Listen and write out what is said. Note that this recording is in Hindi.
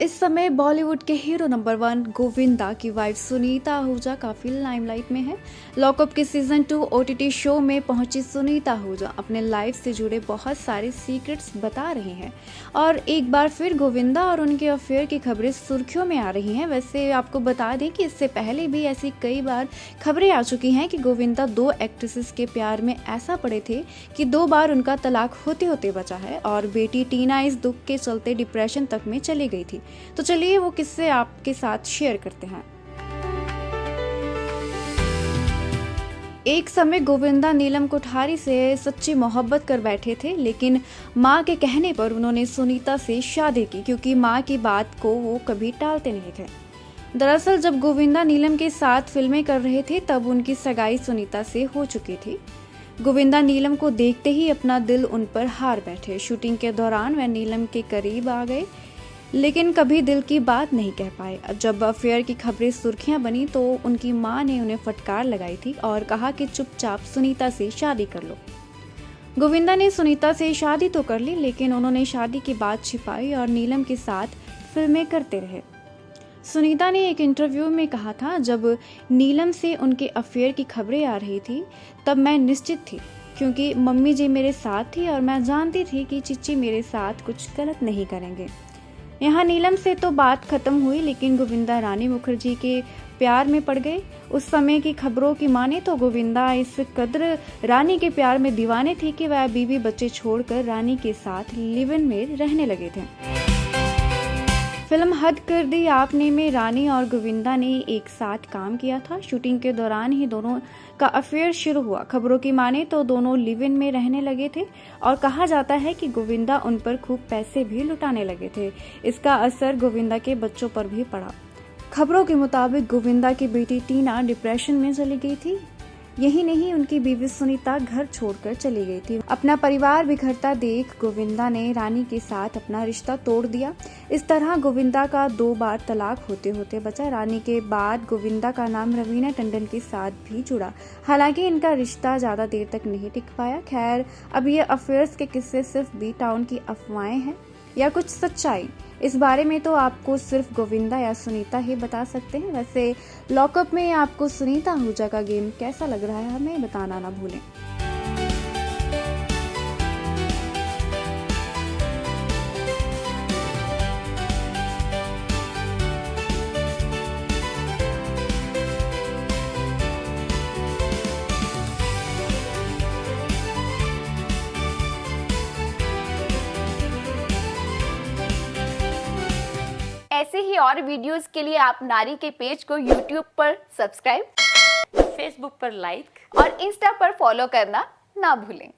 इस समय बॉलीवुड के हीरो नंबर 1 गोविंदा की वाइफ सुनीता आहूजा काफी लाइमलाइट में है। लॉकअप के सीजन 2 ओटीटी शो में पहुंची सुनीता आहूजा अपने लाइफ से जुड़े बहुत सारे सीक्रेट्स बता रही हैं और एक बार फिर गोविंदा और उनके अफेयर की खबरें सुर्खियों में आ रही हैं। वैसे आपको बता दें कि इससे पहले भी ऐसी कई बार खबरें आ चुकी हैं कि गोविंदा 2 एक्ट्रेसेस के प्यार में ऐसा पड़े थे कि 2 बार उनका तलाक होते होते बचा है और बेटी टीना इस दुख के चलते डिप्रेशन तक में चली गई थी। तो चलिए वो किस्से आपके साथ शेयर करते हैं। एक समय गोविंदा नीलम कोठारी से सच्ची मोहब्बत कर बैठे थे, लेकिन मां के कहने पर उन्होंने सुनीता से शादी की क्योंकि मां की बात को वो कभी टालते नहीं थे। दरअसल जब गोविंदा नीलम के साथ फिल्में कर रहे थे तब उनकी सगाई सुनीता से हो चुकी थी। गोविंदा नीलम को देखते ही अपना दिल उन पर हार बैठे। शूटिंग के दौरान वह नीलम के करीब आ गए लेकिन कभी दिल की बात नहीं कह पाए। जब अफेयर की खबरें सुर्खियां बनी तो उनकी मां ने उन्हें फटकार लगाई थी और कहा कि चुपचाप सुनीता से शादी कर लो। गोविंदा ने सुनीता से शादी तो कर ली, लेकिन उन्होंने शादी की बात छिपाई और नीलम के साथ फिल्में करते रहे। सुनीता ने एक इंटरव्यू में कहा था, जब नीलम से उनके अफेयर की खबरें आ रही थी तब मैं निश्चित थी क्योंकि मम्मी जी मेरे साथ थी और मैं जानती थी कि चिच्ची मेरे साथ कुछ गलत नहीं करेंगे। यहाँ नीलम से तो बात खत्म हुई, लेकिन गोविंदा रानी मुखर्जी के प्यार में पड़ गए। उस समय की खबरों की माने तो गोविंदा इस कदर रानी के प्यार में दीवाने थे कि वह बीवी बच्चे छोड़कर रानी के साथ लिव इन में रहने लगे थे। फिल्म हद कर दी आपने में रानी और गोविंदा ने एक साथ काम किया था। शूटिंग के दौरान ही दोनों का अफेयर शुरू हुआ। खबरों की माने तो दोनों लिव इन में रहने लगे थे और कहा जाता है कि गोविंदा उन पर खूब पैसे भी लुटाने लगे थे। इसका असर गोविंदा के बच्चों पर भी पड़ा। खबरों के मुताबिक गोविंदा की बेटी टीना डिप्रेशन में चली गई थी। यही नहीं, उनकी बीवी सुनीता घर छोड़कर चली गई थी। अपना परिवार बिखरता देख गोविंदा ने रानी के साथ अपना रिश्ता तोड़ दिया। इस तरह गोविंदा का 2 बार तलाक होते होते बचा। रानी के बाद गोविंदा का नाम रवीना टंडन के साथ भी जुड़ा। हालांकि इनका रिश्ता ज्यादा देर तक नहीं टिक पाया। खैर, अब ये अफेयर्स के किस्से सिर्फ बी टाउन की अफवाहें हैं या कुछ सच्चाई, इस बारे में तो आपको सिर्फ गोविंदा या सुनीता ही बता सकते हैं। वैसे लॉकअप में आपको सुनीता आहूजा का गेम कैसा लग रहा है, हमें बताना ना भूलें। ऐसे ही और वीडियोस के लिए आप नारी के पेज को YouTube पर सब्सक्राइब, Facebook पर लाइक और Insta पर फॉलो करना ना भूलें।